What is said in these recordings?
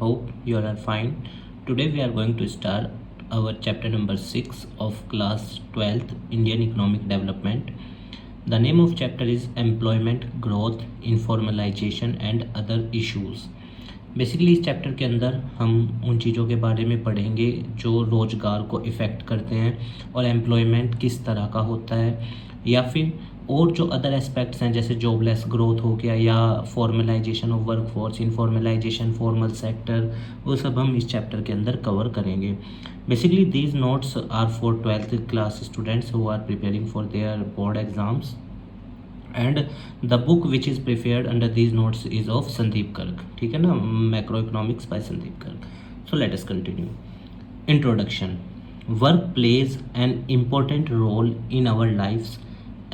Hope you all are fine. Today we are going to start our chapter number 6 of class 12th Indian Economic Development. The name of chapter is Employment, Growth, Informalization and Other Issues. Basically इस chapter के अंदर हम उन चीज़ों के बारे में पढ़ेंगे जो रोज़गार को इफ़ेक्ट करते हैं और एम्प्लॉयमेंट किस तरह का होता है, या फिर और जो अदर एस्पेक्ट्स हैं जैसे जॉबलेस ग्रोथ हो गया या formalization of workforce, informalization, formal sector, वो सब हम इस चैप्टर के अंदर कवर करेंगे. Basically these notes are for 12th class students who are preparing for their board exams. And the book which is prepared under these notes is of Sandeep Garg. ठीक है ना, macro economics by Sandeep Garg. So let us continue. Introduction. Work plays an important role in our lives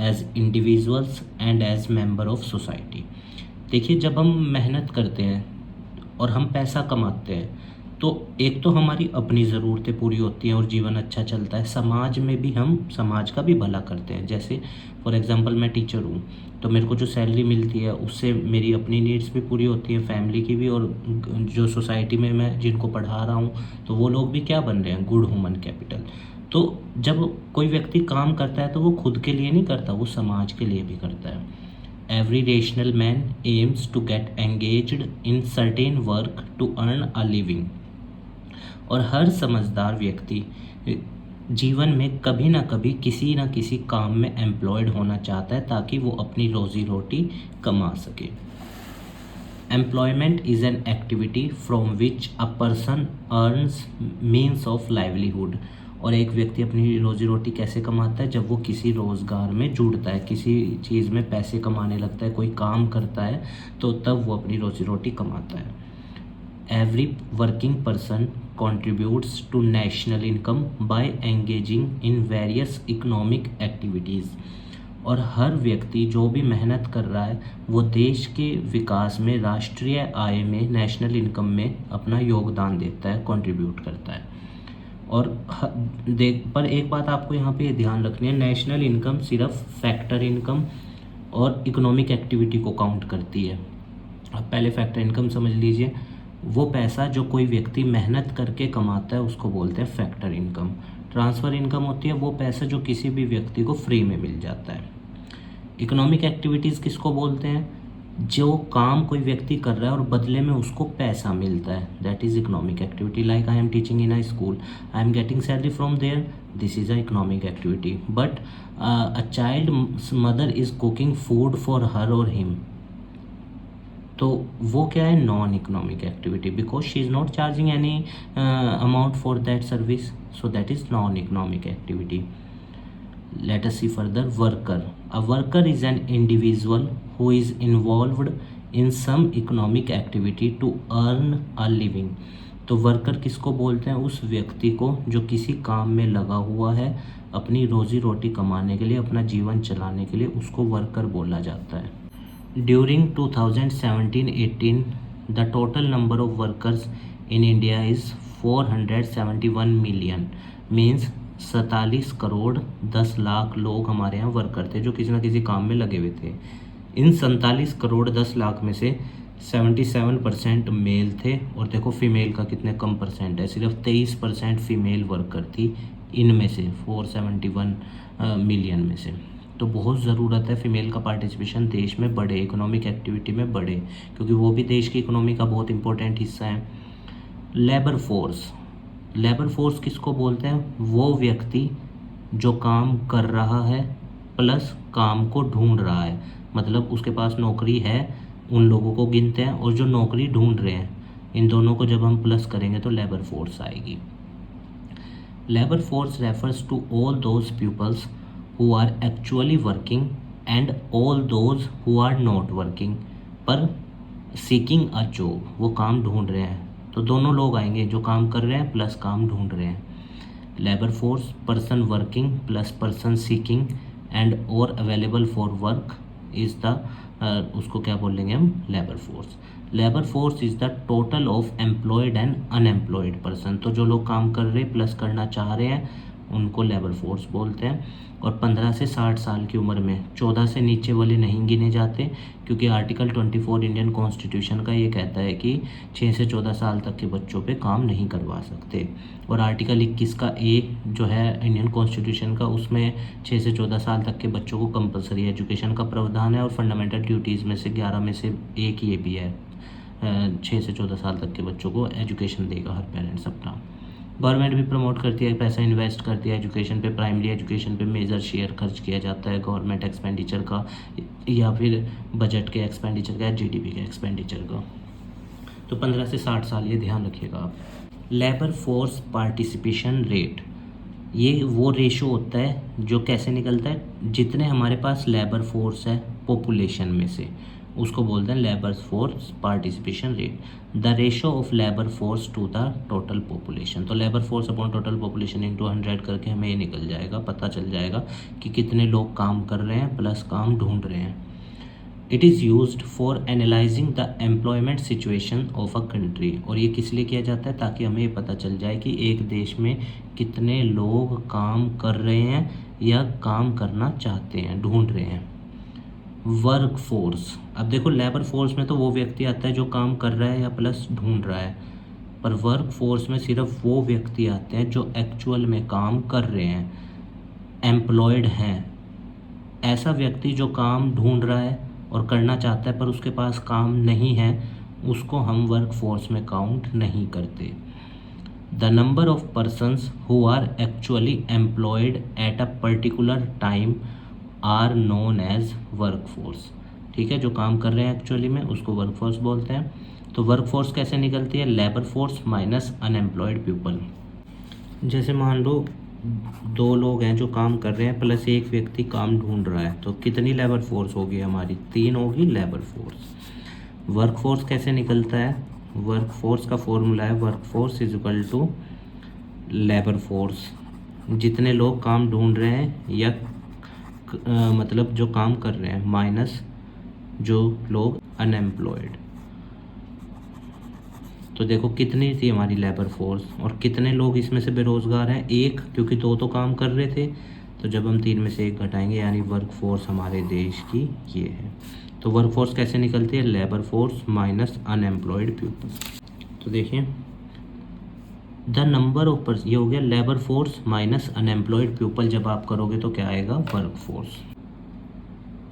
as individuals and as member of society. देखिए, जब हम मेहनत करते हैं और हम पैसा कमाते हैं तो एक तो हमारी अपनी ज़रूरतें पूरी होती हैं और जीवन अच्छा चलता है. समाज में भी हम समाज का भी भला करते हैं. जैसे फॉर एग्जांपल मैं टीचर हूँ तो मेरे को जो सैलरी मिलती है उससे मेरी अपनी नीड्स भी पूरी होती हैं, फैमिली की भी, और जो सोसाइटी में मैं जिनको पढ़ा रहा हूँ तो वो लोग भी क्या बन रहे हैं, गुड ह्यूमन कैपिटल. तो जब कोई व्यक्ति काम करता है तो वो खुद के लिए नहीं करता, वो समाज के लिए भी करता है. Every rational man aims to get engaged in certain work to earn a living. और हर समझदार व्यक्ति जीवन में कभी ना कभी किसी ना किसी काम में एम्प्लॉयड होना चाहता है ताकि वो अपनी रोजी रोटी कमा सके. Employment is an activity from which a person earns means of livelihood. और एक व्यक्ति अपनी रोजी रोटी कैसे कमाता है, जब वो किसी रोज़गार में जुड़ता है, किसी चीज़ में पैसे कमाने लगता है, कोई काम करता है, तो तब वो अपनी रोजी रोटी कमाता है. Every working person contributes to national income by engaging in various economic activities. और हर व्यक्ति जो भी मेहनत कर रहा है वो देश के विकास में, राष्ट्रीय आय में, नेशनल इनकम में अपना योगदान देता है, कंट्रीब्यूट करता है. और पर एक बात आपको यहाँ पे ध्यान रखनी है, नेशनल इनकम सिर्फ फैक्टर इनकम और इकोनॉमिक एक्टिविटी को काउंट करती है. अब पहले फैक्टर इनकम समझ लीजिए. वो पैसा जो कोई व्यक्ति मेहनत करके कमाता है उसको बोलते हैं फैक्टर इनकम. ट्रांसफ़र इनकम होती है वो पैसा जो किसी भी व्यक्ति को फ्री में मिल जाता है. इकोनॉमिक एक्टिविटीज़ किसको बोलते हैं, जो काम कोई व्यक्ति कर रहा है और बदले में उसको पैसा मिलता है, that is economic activity. Like I am teaching in a school, I am getting salary from there, this is a economic activity. But a child mother is cooking food for her और him, तो वो क्या है, non economic activity, because she is not charging any amount for that service, so that is non economic activity. Let us see further. Worker. A worker is an individual who is involved in some economic activity to earn a living. तो worker किसको बोलते हैं, उस व्यक्ति को जो किसी काम में लगा हुआ है अपनी रोजी रोटी कमाने के लिए, अपना जीवन चलाने के लिए, उसको वर्कर बोला जाता है. During 2017-18, the total number of workers in India is 471 million. Means 47 crore 10 lakh लोग हमारे यहाँ वर्कर थे जो किसी न किसी काम में लगे हुए थे. इन 47 करोड़ 10 लाख में से 77% मेल थे, और देखो फीमेल का कितने कम परसेंट है, सिर्फ 23% फीमेल वर्कर थी इनमें से 471 मिलियन में से. तो बहुत ज़रूरत है फीमेल का पार्टिसिपेशन देश में बढ़े, इकोनॉमिक एक्टिविटी में बढ़े, क्योंकि वो भी देश की इकोनॉमी का बहुत इंपॉर्टेंट हिस्सा है. Labour force. लेबर फोर्स किसको बोलते हैं, वो व्यक्ति जो काम कर रहा है प्लस काम को ढूंढ रहा है, मतलब उसके पास नौकरी है, उन लोगों को गिनते हैं, और जो नौकरी ढूंढ रहे हैं, इन दोनों को जब हम प्लस करेंगे तो लेबर फोर्स आएगी. Labour force refers to all those peoples who are actually working and all those who are not working पर seeking a job, वो काम ढूंढ रहे हैं. तो दोनों लोग आएंगे, जो काम कर रहे हैं प्लस काम ढूंढ रहे हैं. Labour force, person working plus person seeking and or available for work is the, उसको क्या बोलेंगे हम, labour force. Labour force is the total of employed and unemployed person. तो जो लोग काम कर रहे प्लस करना चाह रहे हैं उनको लेबर फोर्स बोलते हैं। और 15 से 60 साल की उम्र में 14 से नीचे वाले नहीं गिने जाते, क्योंकि आर्टिकल 24 इंडियन कॉन्स्टिट्यूशन का ये कहता है कि 6 से 14 साल तक के बच्चों पे काम नहीं करवा सकते। और आर्टिकल 21 का ए जो है इंडियन कॉन्स्टिट्यूशन का, उसमें 6 से 14 साल तक के बच्चों को कंपलसरी एजुकेशन का प्रावधान है। और फंडामेंटल ड्यूटीज़ में से 11 में से एक ये भी है, 6 से 14 साल तक के बच्चों को एजुकेशन देगा हर पेरेंट्स अपना। गवर्नमेंट भी प्रमोट करती है, पैसा इन्वेस्ट करती है एजुकेशन पे, प्राइमरी एजुकेशन पे मेजर शेयर खर्च किया जाता है गवर्नमेंट एक्सपेंडिचर का, या फिर बजट के एक्सपेंडिचर का, जीडीपी के एक्सपेंडिचर का। तो 15 से 60 साल ये ध्यान रखिएगा आप। लेबर फोर्स पार्टिसिपेशन रेट, ये वो रेशो होता है जो कैसे निकलता है, जितने हमारे पास लेबर फोर्स है पॉपुलेशन में से, उसको बोलते हैं labour force participation rate. The ratio of labour force to the total population, तो labour force upon total population into 100 करके हमें ये निकल जाएगा, पता चल जाएगा कि कितने लोग काम कर रहे हैं प्लस काम ढूंढ रहे हैं। It is used for analysing the employment situation of a country, और ये किस लिए किया जाता है, ताकि हमें ये पता चल जाए कि एक देश में कितने लोग काम कर रहे हैं या काम करना चाहते हैं, ढूंढ रहे हैं। वर्क फोर्स, अब देखो लेबर फोर्स में तो वो व्यक्ति आता है जो काम कर रहा है या प्लस ढूंढ रहा है, पर वर्क फोर्स में सिर्फ वो व्यक्ति आते हैं जो एक्चुअल में काम कर रहे हैं, एम्प्लॉयड हैं। ऐसा व्यक्ति जो काम ढूंढ रहा है और करना चाहता है पर उसके पास काम नहीं है, उसको हम वर्क फोर्स में काउंट नहीं करते। The number of persons who are actually employed at a particular time are known as work force, ठीक है, जो काम कर रहे हैं एक्चुअली में उसको वर्क फोर्स बोलते हैं। तो वर्क फोर्स कैसे निकलती है, labour force minus unemployed people. जैसे मान लो 2 लोग हैं जो काम कर रहे हैं प्लस एक व्यक्ति काम ढूंढ रहा है, तो कितनी लेबर फोर्स होगी हमारी, 3 होगी लेबर फोर्स। वर्क फोर्स कैसे निकलता है, वर्क फोर्स का फॉर्मूला है work force is equal to labour force, जितने लोग काम ढूंढ रहे हैं या मतलब जो काम कर रहे हैं, माइनस जो लोग अनएम्प्लॉयड। तो देखो कितनी थी हमारी लेबर फोर्स और कितने लोग इसमें से बेरोजगार हैं, 1, क्योंकि 2 तो काम कर रहे थे। तो जब हम 3 में से 1 घटाएंगे यानी वर्क फोर्स हमारे देश की ये है। तो वर्क फोर्स कैसे निकलती है, labour force minus unemployed people. तो देखिए द नंबर ऑफ पर्सन, ये हो गया labour force minus unemployed people, जब आप करोगे तो क्या आएगा, work force.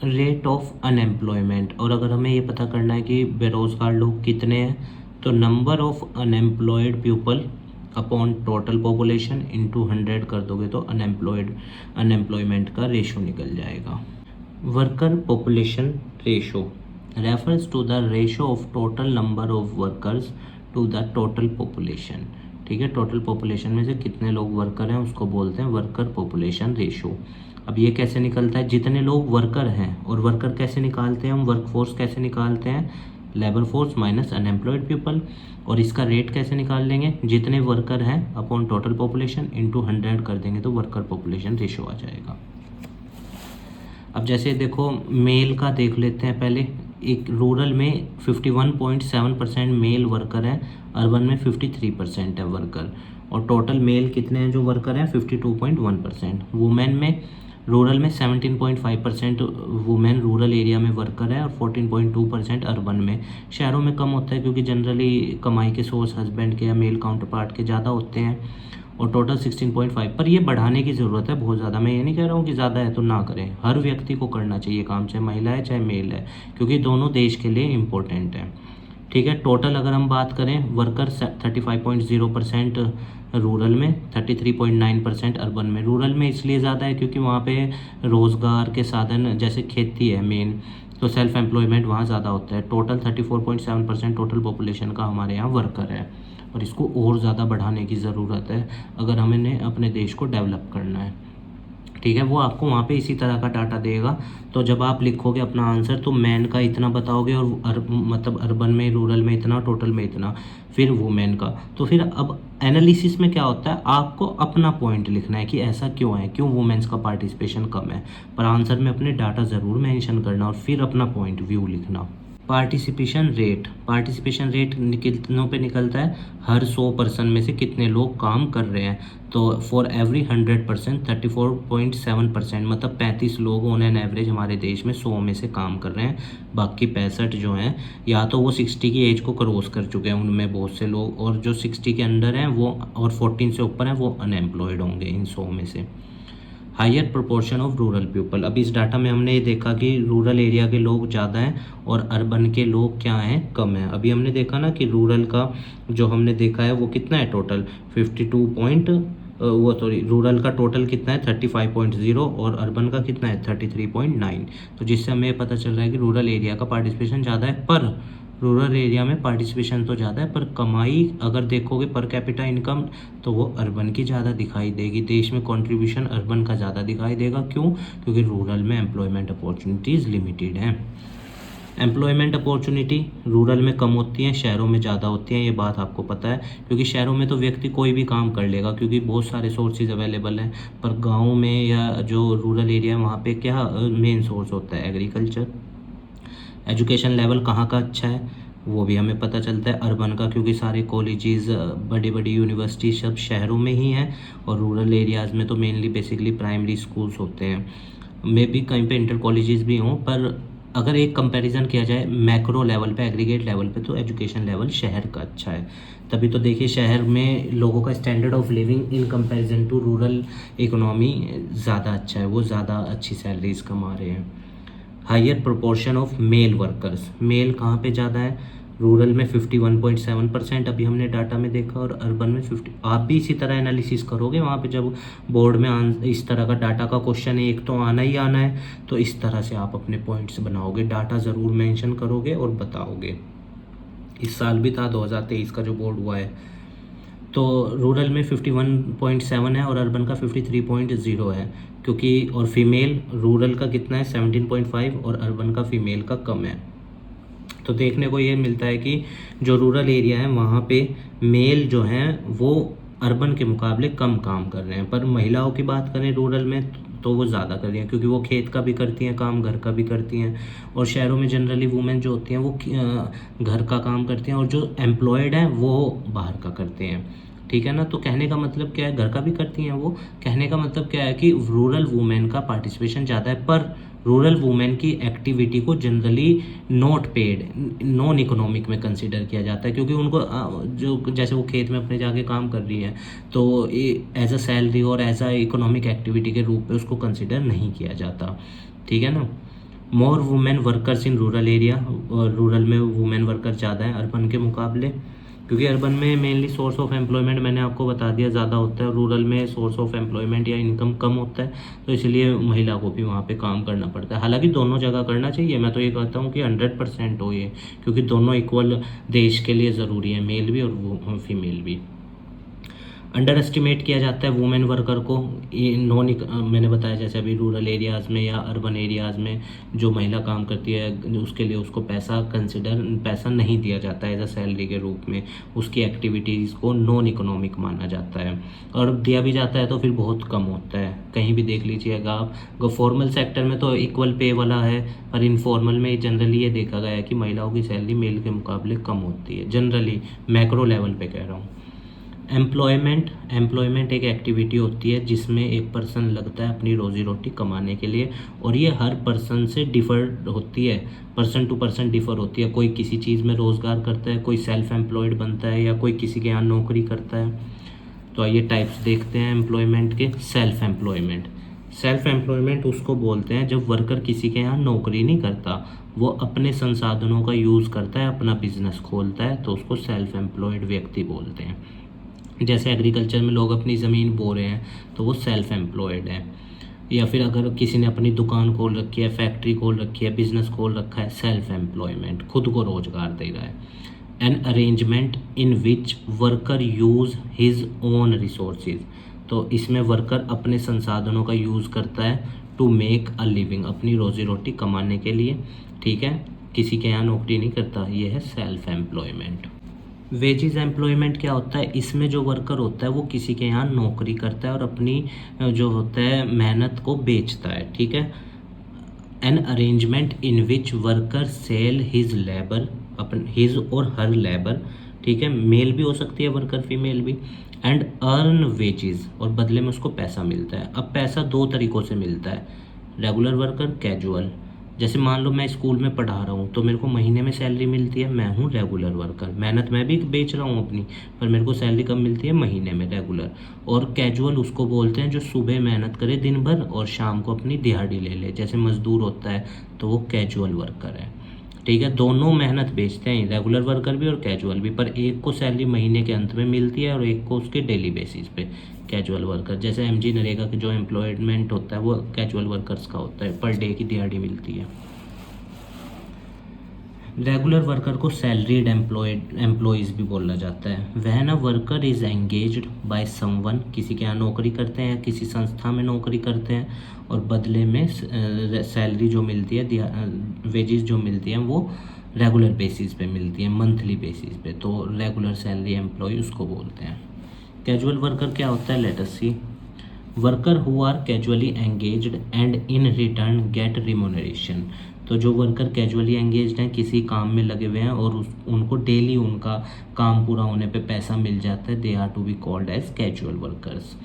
Rate of unemployment, और अगर हमें ये पता करना है कि बेरोजगार लोग कितने हैं, तो number of unemployed people upon total population into 100 कर दोगे तो अनएम्प्लॉयमेंट का रेशो निकल जाएगा। Worker population ratio refers to the ratio of total number of workers to the total population, ठीक है, टोटल पॉपुलेशन में से कितने लोग वर्कर हैं उसको बोलते हैं वर्कर पॉपुलेशन रेशो। अब ये कैसे निकलता है, जितने लोग वर्कर हैं, और वर्कर कैसे निकालते हैं हम, वर्क फोर्स कैसे निकालते हैं, labour force minus unemployed people, और इसका रेट कैसे निकाल लेंगे, जितने वर्कर हैं अपॉन टोटल पॉपुलेशन इंटू 100 कर देंगे तो वर्कर पॉपुलेशन रेशो आ जाएगा। अब जैसे देखो मेल का देख लेते हैं पहले, एक रूरल में 51.7% मेल वर्कर हैं, अर्बन में 53% है वर्कर, और टोटल मेल कितने हैं जो वर्कर हैं, 52.1%। वुमेन में रूरल में 17.5% वुमेन रूरल एरिया में वर्कर है और 14.2% अर्बन में। शहरों में कम होता है क्योंकि जनरली कमाई के सोर्स हस्बैंड के या मेल काउंटर पार्ट के ज़्यादा होते हैं, और टोटल 16.5। पर ये बढ़ाने की ज़रूरत है बहुत ज़्यादा। मैं ये नहीं कह रहा हूँ कि ज़्यादा है तो ना करें, हर व्यक्ति को करना चाहिए काम, चाहे महिला है चाहे मेल है, क्योंकि दोनों देश के लिए इम्पोर्टेंट है, ठीक है। टोटल अगर हम बात करें, वर्कर 35.0% रूरल में, 33.9% अर्बन में। रूरल में इसलिए ज़्यादा है क्योंकि वहाँ पे रोज़गार के साधन जैसे खेती है मेन, तो सेल्फ एम्प्लॉयमेंट वहाँ ज़्यादा होता है। टोटल 34.7% टोटल पॉपुलेशन का हमारे यहाँ वर्कर है, और इसको और ज़्यादा बढ़ाने की ज़रूरत है अगर हमें अपने देश को डेवलप करना है, ठीक है। वो आपको वहाँ पे इसी तरह का डाटा देगा, तो जब आप लिखोगे अपना आंसर तो मैन का इतना बताओगे, और मतलब अर्बन में रूरल में इतना, टोटल में इतना, फिर वुमेन का। तो फिर अब एनालिसिस में क्या होता है, आपको अपना पॉइंट लिखना है कि ऐसा क्यों है, क्यों वुमेन्स का पार्टिसिपेशन कम है, पर आंसर में अपने डाटा ज़रूर मेंशन करना और फिर अपना पॉइंट व्यू लिखना। पार्टिसिपेशन रेट कितनों पे निकलता है, हर 100 पर्सन में से कितने लोग काम कर रहे हैं। तो फॉर एवरी 100% 34.7%, मतलब 35 लोग ऑन एन एवरेज हमारे देश में 100 में से काम कर रहे हैं। बाकी 65 जो हैं या तो वो 60 की एज को क्रॉस कर चुके हैं, उनमें बहुत से लोग, और जो 60 के अंडर हैं वो, और 14 से ऊपर हैं, वो अनएम्प्लॉयड होंगे इन 100 में से। Higher proportion of rural people, अब इस डाटा में हमने ये देखा कि रूरल एरिया के लोग ज़्यादा हैं और अर्बन के लोग क्या हैं, कम हैं। अभी हमने देखा ना कि रूरल का जो हमने देखा है वो कितना है टोटल 52 रूरल का टोटल कितना है 35.0 और अर्बन का कितना है 33.9। तो जिससे हमें पता चल रहा है कि रूरल एरिया का पार्टिसिपेशन ज़्यादा है, पर रूरल एरिया में पार्टिसिपेशन तो ज़्यादा है पर कमाई अगर देखोगे पर कैपिटा इनकम तो वो अर्बन की ज़्यादा दिखाई देगी। देश में कंट्रीब्यूशन अर्बन का ज़्यादा दिखाई देगा। क्यों? क्योंकि रूरल में एम्प्लॉयमेंट अपॉर्चुनिटीज़ लिमिटेड हैं। एम्प्लॉयमेंट अपॉर्चुनिटी रूरल में कम होती हैं, शहरों में ज़्यादा होती हैं, ये बात आपको पता है। क्योंकि शहरों में तो व्यक्ति कोई भी काम कर लेगा क्योंकि बहुत सारे सोर्सेज अवेलेबल हैं, पर गाँव में या जो रूरल एरिया है वहाँ पे क्या मेन सोर्स होता है, एग्रीकल्चर। एजुकेशन लेवल कहाँ का अच्छा है वो भी हमें पता चलता है अर्बन का, क्योंकि सारे कॉलेजेस बड़ी बड़ी यूनिवर्सिटी सब शहरों में ही हैं और रूरल एरियाज़ में तो मेनली बेसिकली प्राइमरी स्कूल्स होते हैं। मे भी कहीं पे इंटर कॉलेजेस भी हों, पर अगर एक कंपैरिजन किया जाए मैक्रो लेवल पे, एग्रीगेट लेवल पे, तो एजुकेशन लेवल शहर का अच्छा है। तभी तो देखिए शहर में लोगों का standard of living in comparison to rural economy ज़्यादा अच्छा है, वो ज़्यादा अच्छी सैलरीज कमा रहे हैं। Higher proportion of male workers, male कहाँ पे ज़्यादा है, रूरल में 51.7% अभी हमने डाटा में देखा और अर्बन में 50। आप भी इसी तरह एनालिसिस करोगे वहाँ पे जब बोर्ड में इस तरह का डाटा का क्वेश्चन है, एक तो आना ही आना है, तो इस तरह से आप अपने पॉइंट्स बनाओगे, डाटा ज़रूर मेंशन करोगे और बताओगे। इस साल भी था 2023 का जो बोर्ड हुआ है, तो रूरल में 51.7 है और अर्बन का 53.0 है, क्योंकि और फीमेल रूरल का कितना है 17.5 और अर्बन का फीमेल का कम है। तो देखने को ये मिलता है कि जो रूरल एरिया है वहाँ पे मेल जो हैं वो अर्बन के मुकाबले कम काम कर रहे हैं, पर महिलाओं की बात करें रूरल में तो वो ज़्यादा कर रही हैं, क्योंकि वो खेत का भी करती हैं काम, घर का भी करती हैं। और शहरों में जनरली वुमेन जो होती हैं वो घर का काम करती हैं और जो एम्प्लॉयड हैं वो बाहर का करते हैं। ठीक है ना? तो कहने का मतलब क्या है, घर का भी करती हैं वो। कहने का मतलब क्या है कि रूरल वुमेन का पार्टिसिपेशन ज़्यादा है, पर रूरल वुमेन की एक्टिविटी को generally not paid, non economic में कंसिडर किया जाता है, क्योंकि उनको जो जैसे वो खेत में अपने जाके काम कर रही हैं तो एज अ सैलरी और एज अ इकोनॉमिक एक्टिविटी के रूप में उसको कंसिडर नहीं किया जाता। ठीक है ना? More women workers in rural area, और रूरल में वुमेन वर्कर ज़्यादा है अर्बन के मुकाबले, क्योंकि अर्बन में मेनली सोर्स ऑफ एम्प्लॉयमेंट मैंने आपको बता दिया ज़्यादा होता है, रूरल में सोर्स ऑफ एम्प्लॉयमेंट या इनकम कम होता है, तो इसलिए महिला को भी वहाँ पे काम करना पड़ता है। हालांकि दोनों जगह करना चाहिए, मैं तो ये कहता हूँ कि 100% हो ये, क्योंकि दोनों इक्वल देश के लिए ज़रूरी है, मेल भी और वो फीमेल भी। अंडर एस्टिमेट किया जाता है वुमेन वर्कर को, ये मैंने बताया जैसे अभी रूरल एरियाज़ में या अर्बन एरियाज़ में जो महिला काम करती है उसके लिए उसको पैसा नहीं दिया जाता है एज अ सैलरी के रूप में, उसकी एक्टिविटीज़ को नॉन इकोनॉमिक माना जाता है, और दिया भी जाता है तो फिर बहुत कम होता है। कहीं भी देख लीजिएगा आप, फॉर्मल सेक्टर में तो इक्वल पे वाला है, पर इनफॉर्मल में जनरली ये देखा गया है कि महिलाओं की सैलरी मेल के मुकाबले कम होती है, जनरली मैक्रो लेवल पे कह रहा हूँ। एम्प्लॉयमेंट एक एक्टिविटी होती है जिसमें एक पर्सन लगता है अपनी रोज़ी रोटी कमाने के लिए, और ये हर पर्सन से डिफ़र होती है, पर्सन टू पर्सन डिफ़र होती है। कोई किसी चीज़ में रोज़गार करता है, कोई सेल्फ एम्प्लॉयड बनता है, या कोई किसी के यहाँ नौकरी करता है। तो आइए टाइप्स देखते हैं एम्प्लॉयमेंट के। सेल्फ एम्प्लॉयमेंट उसको बोलते हैं जब वर्कर किसी के यहाँ नौकरी नहीं करता, वो अपने संसाधनों का यूज़ करता है, अपना बिजनेस खोलता है, तो उसको सेल्फ एम्प्लॉयड व्यक्ति बोलते हैं। जैसे एग्रीकल्चर में लोग अपनी ज़मीन बो रहे हैं तो वो सेल्फ एम्प्लॉयड है, या फिर अगर किसी ने अपनी दुकान खोल रखी है, फैक्ट्री खोल रखी है, बिजनेस खोल रखा है, सेल्फ एम्प्लॉयमेंट, खुद को रोजगार दे रहा है। An arrangement in which worker use his own resources, तो इसमें वर्कर अपने संसाधनों का यूज़ करता है टू मेक अ लिविंग, अपनी रोजी रोटी कमाने के लिए। ठीक है, किसी के यहाँ नौकरी नहीं करता, ये है सेल्फ एम्प्लॉयमेंट। वेजेस एम्प्लॉयमेंट क्या होता है, इसमें जो वर्कर होता है वो किसी के यहाँ नौकरी करता है और अपनी जो होता है मेहनत को बेचता है। ठीक है, an arrangement in which worker sell his labour, upon his or her labour, ठीक है, मेल भी हो सकती है वर्कर, फीमेल भी, एंड अर्न वेजेस, और बदले में उसको पैसा मिलता है। अब पैसा दो तरीक़ों से मिलता है, रेगुलर वर्कर, कैजुअल। जैसे मान लो मैं स्कूल में पढ़ा रहा हूँ तो मेरे को महीने में सैलरी मिलती है, मैं हूँ रेगुलर वर्कर, मेहनत मैं भी बेच रहा हूँ अपनी, पर मेरे को सैलरी कब मिलती है, महीने में, रेगुलर। और कैजुअल उसको बोलते हैं जो सुबह मेहनत करे दिन भर और शाम को अपनी दिहाड़ी ले ले, जैसे मजदूर होता है तो वो कैजुअल वर्कर है। ठीक है, दोनों मेहनत बेचते हैं, रेगुलर वर्कर भी और कैजुअल भी, पर एक को सैलरी महीने के अंत में मिलती है और एक को उसके डेली बेसिस पे, कैजुअल वर्कर। जैसे एमजी नरेगा के जो एम्प्लॉयमेंट होता है वो कैजुअल वर्कर्स का होता है, पर डे की दिहाड़ी मिलती है। रेगुलर वर्कर को सैलरीड एम्प्लॉयज़ भी बोला जाता है। When a worker is engaged by someone, किसी के यहाँ नौकरी करते हैं, किसी संस्था में नौकरी करते हैं और बदले में सैलरी जो मिलती है, वेजेस जो मिलती हैं वो रेगुलर बेसिस पे मिलती है, मंथली बेसिस पे, तो रेगुलर सैलरी एम्प्लॉय उसको बोलते हैं। कैजुअल वर्कर क्या होता है, let us see. Worker who are casually engaged and in return get remuneration, तो जो वर्कर कैजुअली एंगेज्ड हैं, किसी काम में लगे हुए हैं और उनको डेली उनका काम पूरा होने पे पैसा मिल जाता है, they are to be called as casual workers.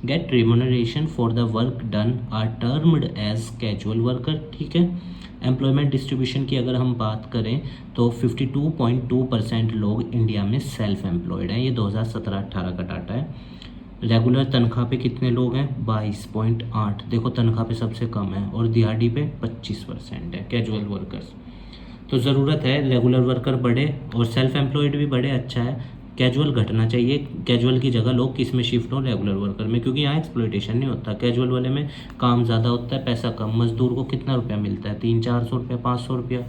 Get remuneration for the work done are termed as casual worker. ठीक है, एम्प्लॉयमेंट डिस्ट्रीब्यूशन की अगर हम बात करें तो 52.2% लोग इंडिया में सेल्फ एम्प्लॉयड हैं, ये 2017-18 का डाटा है। रेगुलर तनख्वाह पे कितने लोग हैं, 22.8, देखो तनख्वाह पे सबसे कम है, और दिहाड़ी पे 25% है कैजुअल वर्कर्स। तो ज़रूरत है रेगुलर वर्कर बढ़े और सेल्फ एम्प्लॉयड भी बढ़े, अच्छा है। कैजुअल घटना चाहिए, कैजुअल की जगह लोग किस में शिफ्ट हो, रेगुलर वर्कर में, क्योंकि यहाँ एक्सप्लॉयटेशन नहीं होता। कैजुअल वाले में काम ज़्यादा होता है, पैसा कम, मजदूर को कितना रुपया मिलता है, 300-400 रुपया, 500 रुपया,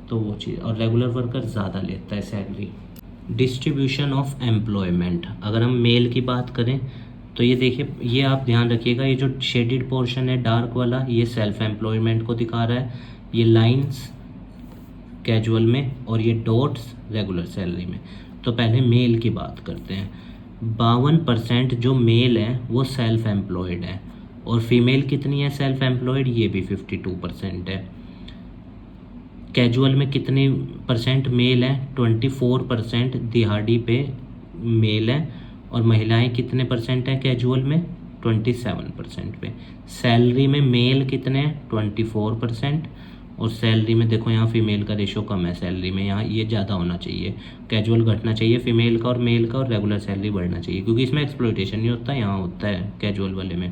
तो वो चीज़, और रेगुलर वर्कर ज़्यादा लेता है सैलरी। डिस्ट्रीब्यूशन ऑफ एम्प्लॉयमेंट, अगर हम मेल की बात करें तो ये देखिए, ये आप ध्यान रखिएगा, ये जो शेडेड पोर्शन है डार्क वाला, ये सेल्फ एम्प्लॉयमेंट को दिखा रहा है, ये लाइंस कैजुअल में और ये डॉट्स रेगुलर सैलरी में। तो पहले मेल की बात करते हैं। 52% जो मेल है वो सेल्फ एम्प्लॉयड है, और फीमेल कितनी है सेल्फ एम्प्लॉयड, ये भी 52% है। कैजुअल में कितने परसेंट मेल है, 24% दिहाड़ी पे मेल है, और महिलाएं कितने परसेंट हैं कैजुअल में, 27% पे। सैलरी में मेल कितने हैं, 24%, और सैलरी में देखो यहाँ फीमेल का रेशो कम है, सैलरी में यहाँ ये ज़्यादा होना चाहिए, कैजुअल घटना चाहिए फीमेल का और मेल का, और रेगुलर सैलरी बढ़ना चाहिए, क्योंकि इसमें एक्सप्लॉयटेशन नहीं होता, यहाँ होता है कैजुअल वाले में।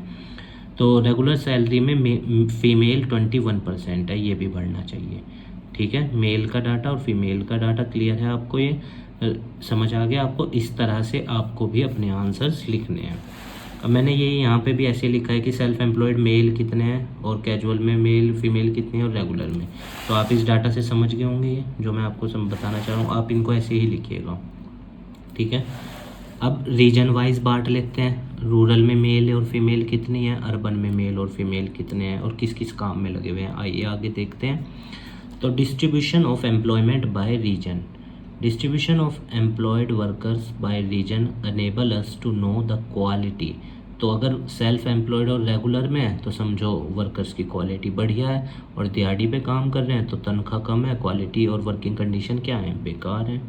तो रेगुलर सैलरी में फीमेल 21% है, ये भी बढ़ना चाहिए। ठीक है, मेल का डाटा और फीमेल का डाटा क्लियर है आपको, ये समझ आ गया आपको। इस तरह से आपको भी अपने आंसर्स लिखने हैं। अब मैंने ये यहाँ पे भी ऐसे लिखा है कि सेल्फ एम्प्लॉयड मेल कितने हैं और कैजुअल में मेल फीमेल कितनी है और रेगुलर में, तो आप इस डाटा से समझ गए होंगे ये जो मैं आपको बताना चाह रहा हूँ, आप इनको ऐसे ही लिखिएगा। ठीक है, अब रीजन वाइज बांट लेते हैं, रूरल में मेल और फीमेल कितनी है, अर्बन में मेल और फीमेल कितने हैं, और किस किस काम में लगे हुए हैं, आइए आगे देखते हैं। तो distribution of employment by region, distribution of employed workers by region enable us to know the quality. तो अगर सेल्फ एम्प्लॉयड और रेगुलर में है तो समझो वर्कर्स की क्वालिटी बढ़िया है, और दिहाड़ी पे काम कर रहे हैं तो तनख्वाह कम है, क्वालिटी और वर्किंग कंडीशन क्या है, बेकार है।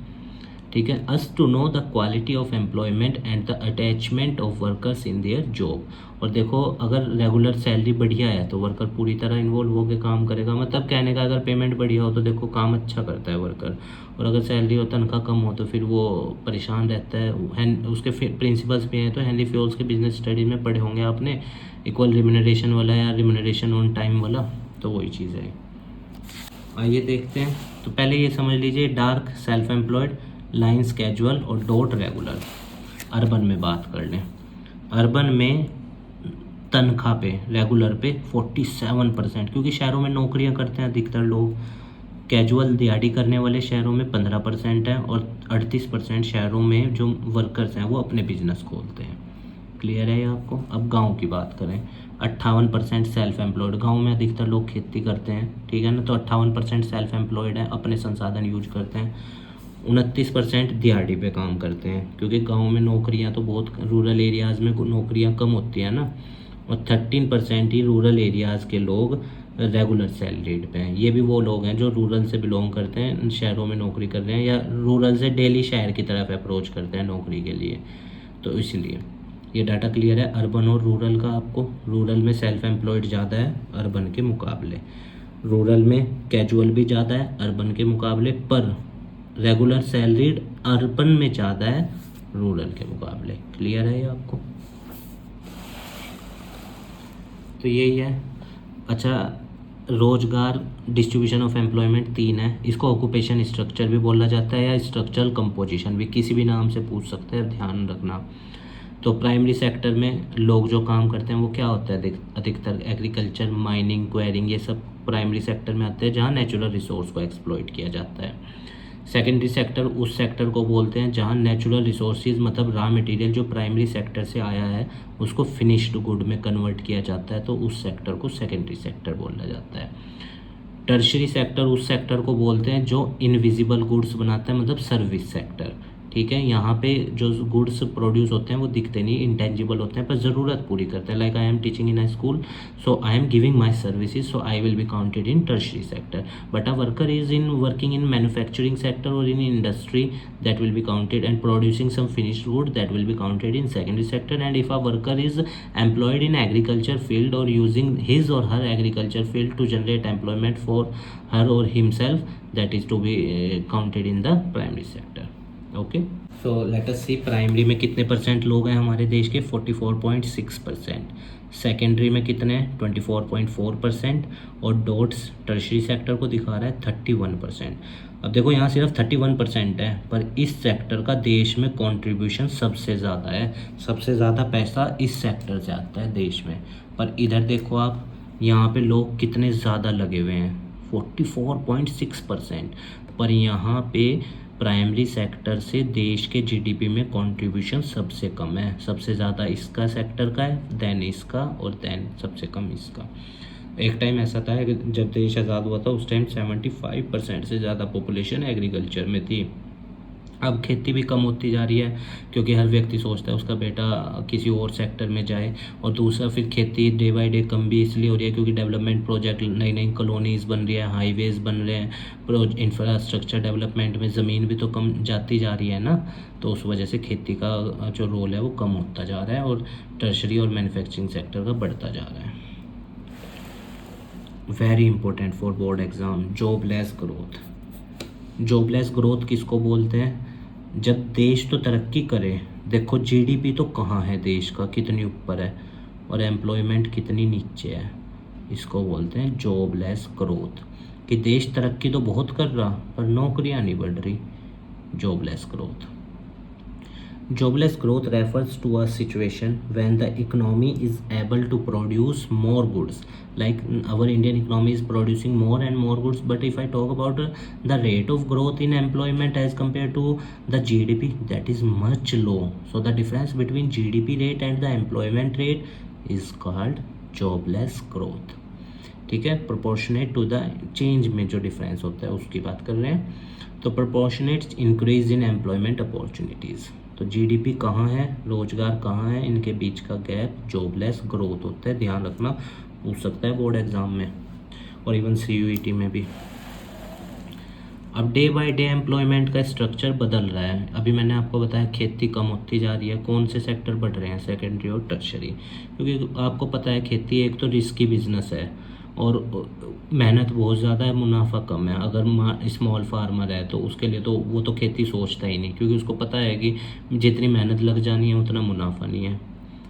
ठीक है, us to know the quality of employment and the attachment of workers in their job. और देखो अगर रेगुलर सैलरी बढ़िया है तो वर्कर पूरी तरह इन्वॉल्व होकर काम करेगा, मतलब कहने का अगर पेमेंट बढ़िया हो तो देखो काम अच्छा करता है वर्कर, और अगर सैलरी और तनख्वाह कम हो तो फिर वो परेशान रहता है। उसके प्रिंसिपल्स भी हैं, तो हेनरी फ्योल्स के बिजनेस स्टडी में पढ़े होंगे आपने, इक्वल रिम्यूनरेशन वाला या रिम्यूनरेशन ऑन टाइम वाला, तो वही चीज़ है। आइए देखते हैं। तो पहले ये समझ लीजिए, dark self employed, lines casual और डॉट रेगुलर। अर्बन में बात कर लें, अर्बन में तनख्वाह पे रेगुलर पे 47%, क्योंकि शहरों में नौकरियां करते हैं अधिकतर लोग। कैजुअल दिहाड़ी करने वाले शहरों में 15% है, और 38% शहरों में जो वर्कर्स हैं वो अपने बिजनेस खोलते हैं। क्लियर है ये आपको। अब गांव की बात करें, 58% सेल्फ एम्प्लॉयड, गांव में अधिकतर लोग खेती करते हैं, ठीक है ना, तो 58% सेल्फ एम्प्लॉयड है, अपने संसाधन यूज करते हैं। 29% दिहाड़ी पे काम करते हैं, क्योंकि गांव में नौकरियां तो बहुत, रूरल एरियाज़ में नौकरियां कम होती हैं ना, और 13% ही रूरल एरियाज़ के लोग रेगुलर सैलरीड पे हैं। ये भी वो लोग हैं जो रूरल से बिलोंग करते हैं, शहरों में नौकरी कर रहे हैं या रूरल से डेली शहर की तरफ अप्रोच करते हैं नौकरी के लिए। तो इसलिए ये डाटा क्लियर है अर्बन और रूरल का आपको। रूरल में सेल्फ एम्प्लॉयड ज़्यादा है अर्बन के मुकाबले, रूरल में कैजुअल भी ज़्यादा है अर्बन के मुकाबले, पर रेगुलर सैलरीड अर्बन में ज़्यादा है रूरल के मुकाबले। क्लियर है ये आपको? तो यही है। अच्छा, रोजगार डिस्ट्रीब्यूशन ऑफ एम्प्लॉयमेंट 3 है। इसको ऑक्यूपेशन स्ट्रक्चर भी बोला जाता है या स्ट्रक्चरल कंपोजिशन भी, किसी भी नाम से पूछ सकते हैं, ध्यान रखना। तो प्राइमरी सेक्टर में लोग जो काम करते हैं वो क्या होता है, अधिकतर एग्रीकल्चर, माइनिंग, क्वेरिंग, ये सब प्राइमरी सेक्टर में आते हैं जहाँ नेचुरल रिसोर्स को एक्सप्लॉइट किया जाता है। सेकेंडरी सेक्टर उस सेक्टर को बोलते हैं जहाँ नेचुरल रिसोर्सेज मतलब रॉ मटेरियल जो प्राइमरी सेक्टर से आया है उसको फिनिश्ड गुड में कन्वर्ट किया जाता है, तो उस सेक्टर को सेकेंडरी सेक्टर बोला जाता है। टर्शरी सेक्टर उस सेक्टर को बोलते हैं जो इनविजिबल गुड्स बनाता है, मतलब सर्विस सेक्टर। ठीक है, यहाँ पे जो गुड्स प्रोड्यूस होते हैं वो दिखते नहीं, इंटेंजिबल होते हैं, पर ज़रूरत पूरी करते हैं। Like I am teaching in a school, so I am giving my services, so I will be counted in tertiary sector. But a worker is in working in manufacturing sector or in industry, that will be counted, and producing some finished good, that will be counted in secondary sector. And if a worker is employed in agriculture field or using his or her agriculture field to generate employment for her और himself, that is to be counted in the primary sector. Okay, so let us see primary में कितने percent लोग हैं हमारे देश के, 44.6%। Secondary में कितने हैं, 24.4%। और डॉट्स टर्शरी सेक्टर को दिखा रहा है 31%। अब देखो यहाँ सिर्फ 31% है, पर इस सेक्टर का देश में कंट्रीब्यूशन सबसे ज़्यादा है, सबसे ज़्यादा पैसा इस सेक्टर से आता है देश में। पर इधर देखो आप, यहाँ पे लोग कितने ज़्यादा लगे हुए हैं, 44.6%। पर यहाँ पे प्राइमरी सेक्टर से देश के जीडीपी में कंट्रीब्यूशन सबसे कम है, सबसे ज़्यादा इसका सेक्टर का है, देन इसका, और देन सबसे कम इसका। एक टाइम ऐसा था कि जब देश आज़ाद हुआ था उस टाइम 75% से ज़्यादा पॉपुलेशन एग्रीकल्चर में थी। अब खेती भी कम होती जा रही है क्योंकि हर व्यक्ति सोचता है उसका बेटा किसी और सेक्टर में जाए, और दूसरा फिर खेती डे बाय डे कम भी इसलिए हो रही है क्योंकि डेवलपमेंट प्रोजेक्ट, नई नई कॉलोनीज़ बन रही है, हाईवेज़ बन रहे हैं, इंफ्रास्ट्रक्चर डेवलपमेंट में ज़मीन भी तो कम जाती जा रही है ना, तो उस वजह से खेती का जो रोल है वो कम होता जा रहा है और टर्शरी और मैन्युफैक्चरिंग सेक्टर का बढ़ता जा रहा है। Very important for board exam, jobless growth. Jobless growth किसको बोलते हैं, जब देश तो तरक्की करे, देखो जीडीपी तो कहाँ है देश का, कितनी ऊपर है, और एम्प्लॉयमेंट कितनी नीचे है, इसको बोलते हैं जॉबलेस ग्रोथ। कि देश तरक्की तो बहुत कर रहा पर नौकरियां नहीं बढ़ रही, jobless growth. Jobless growth refers to a situation when the economy is able to produce more goods. Like our Indian economy is producing more and more goods, but if I talk about the rate of growth in employment as compared to the GDP, that is much low. So the difference between GDP rate and the employment rate is called jobless growth. ठीक है, proportionate to the change में जो difference होता है उसकी बात कर रहे हैं। तो proportionate increase in employment opportunities. तो जीडीपी कहाँ है, रोजगार कहाँ है, इनके बीच का गैप जॉबलेस ग्रोथ होता है, ध्यान रखना, पूछ सकता है बोर्ड एग्जाम में और इवन सीयूईटी में भी। अब डे बाय डे एम्प्लॉयमेंट का स्ट्रक्चर बदल रहा है। अभी मैंने आपको बताया खेती कम होती जा रही है, कौन से सेक्टर बढ़ रहे हैं, सेकेंडरी और टर्शरी, क्योंकि आपको पता है खेती एक तो रिस्की बिजनेस है और मेहनत बहुत ज़्यादा है, मुनाफा कम है। अगर स्मॉल फार्मर है तो उसके लिए तो वो तो खेती सोचता ही नहीं, क्योंकि उसको पता है कि जितनी मेहनत लग जानी है उतना मुनाफा नहीं है।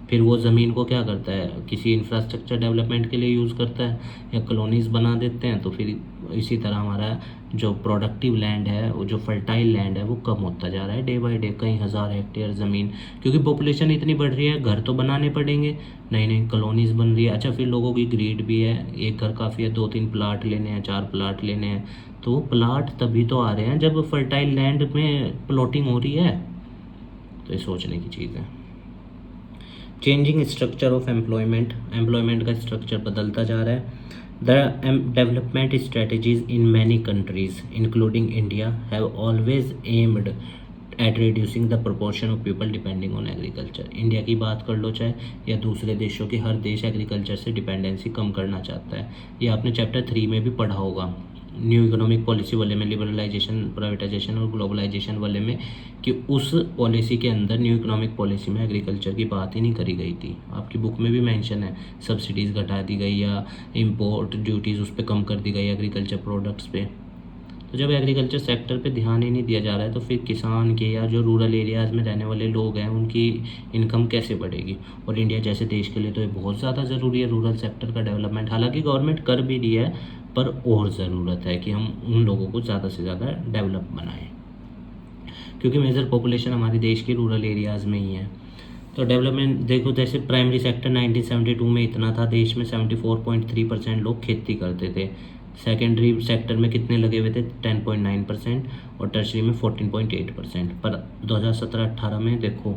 फिर वो ज़मीन को क्या करता है, किसी इंफ्रास्ट्रक्चर डेवलपमेंट के लिए यूज़ करता है या कॉलोनीज़ बना देते हैं। तो फिर इसी तरह हमारा जो प्रोडक्टिव लैंड है, वो जो फर्टाइल लैंड है वो कम होता जा रहा है डे बाय डे, कई हज़ार हेक्टेयर ज़मीन, क्योंकि पॉपुलेशन इतनी बढ़ रही है, घर तो बनाने पड़ेंगे, नई नई कॉलोनीज़ बन रही है। अच्छा, फिर लोगों की ग्रीड भी है, एक घर काफ़ी है, 2-3 प्लाट लेने हैं, 4 प्लाट लेने हैं, तो प्लाट तभी तो आ रहे हैं जब फर्टाइल लैंड में प्लॉटिंग हो रही है। तो ये सोचने की चीज़ है। चेंजिंग स्ट्रक्चर ऑफ एम्प्लॉयमेंट का स्ट्रक्चर बदलता जा रहा है। The development strategies in many countries including India have always aimed at reducing the proportion of people depending on agriculture. India की बात कर लो चाहे या दूसरे देशों की, हर देश एग्रीकल्चर से डिपेंडेंसी कम करना चाहता है। ये आपने चैप्टर 3 में भी पढ़ा होगा, न्यू इकोनॉमिक पॉलिसी वाले में, लिबरलाइजेशन, प्राइवेटाइजेशन और ग्लोबलाइजेशन वाले में, कि उस पॉलिसी के अंदर, न्यू इकोनॉमिक पॉलिसी में एग्रीकल्चर की बात ही नहीं करी गई थी। आपकी बुक में भी मेंशन है, सब्सिडीज़ घटा दी गई या इंपोर्ट ड्यूटीज़ उस पर कम कर दी गई एग्रीकल्चर प्रोडक्ट्स पे। तो जब एग्रीकल्चर सेक्टर पे ध्यान ही नहीं दिया जा रहा है तो फिर किसान के या जो रूरल एरियाज़ में रहने वाले लोग हैं उनकी इनकम कैसे बढ़ेगी। और इंडिया जैसे देश के लिए तो ये बहुत ज़्यादा ज़रूरी है रूरल सेक्टर का डेवलपमेंट। हालांकि गवर्नमेंट कर भी रही है, पर और ज़रूरत है कि हम उन लोगों को ज़्यादा से ज़्यादा डेवलप बनाएं, क्योंकि मेजर पॉपुलेशन हमारे देश की रूरल एरियाज़ में ही है। तो डेवलपमेंट देखो, जैसे प्राइमरी सेक्टर 1972 में इतना था, देश में 74.3% लोग खेती करते थे। सेकेंडरी सेक्टर में कितने लगे हुए थे, 10.9%, और टर्शरी में 14.8%। पर 2017-18 में देखो,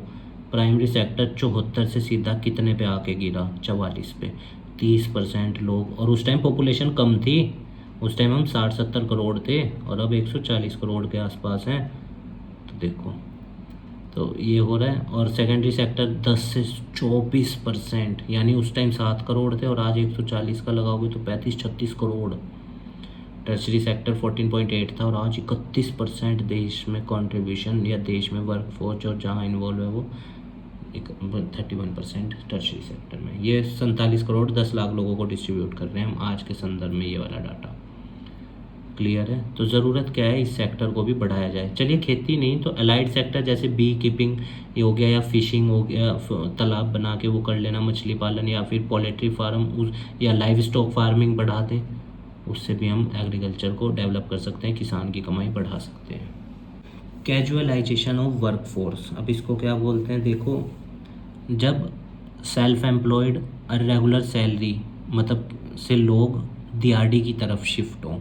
प्राइमरी सेक्टर 74 से सीधा कितने पे आके गिरा, 44 पे, 30% लोग। और उस टाइम पॉपुलेशन कम थी, उस टाइम हम 60-70 करोड़ थे और अब 140 करोड़ के आसपास हैं। तो देखो, तो ये हो रहा है। और सेकेंडरी सेक्टर 10 से 24%, यानी उस टाइम 7 करोड़ थे और आज 140 का लगाओगे तो 35-36 करोड़। टर्शरी सेक्टर 14.8 था और आज 31% देश में कंट्रीब्यूशन, या देश में वर्क फोर्स और जहाँ इन्वॉल्व है वो 31% टर्शरी सेक्टर में। ये 47 करोड़ 10 लाख लोगों को डिस्ट्रीब्यूट कर रहे हैं हम आज के संदर्भ में, ये वाला डाटा क्लियर है। तो ज़रूरत क्या है, इस सेक्टर को भी बढ़ाया जाए। चलिए, खेती नहीं तो अलाइड सेक्टर जैसे बी कीपिंग ये हो गया, या फिशिंग हो गया, तालाब बना के वो कर लेना, मछली पालन, या फिर पोल्ट्री फार्म या लाइव स्टॉक फार्मिंग बढ़ा दें, उससे भी हम एग्रीकल्चर को डेवलप कर सकते हैं, किसान की कमाई बढ़ा सकते हैं। कैजुअलाइजेशन ऑफ वर्क फोर्स, अब इसको क्या बोलते हैं, देखो, जब सेल्फ एम्प्लॉयड इरेगुलर सैलरी मतलब से लोग दिहाड़ी की तरफ शिफ्ट हों,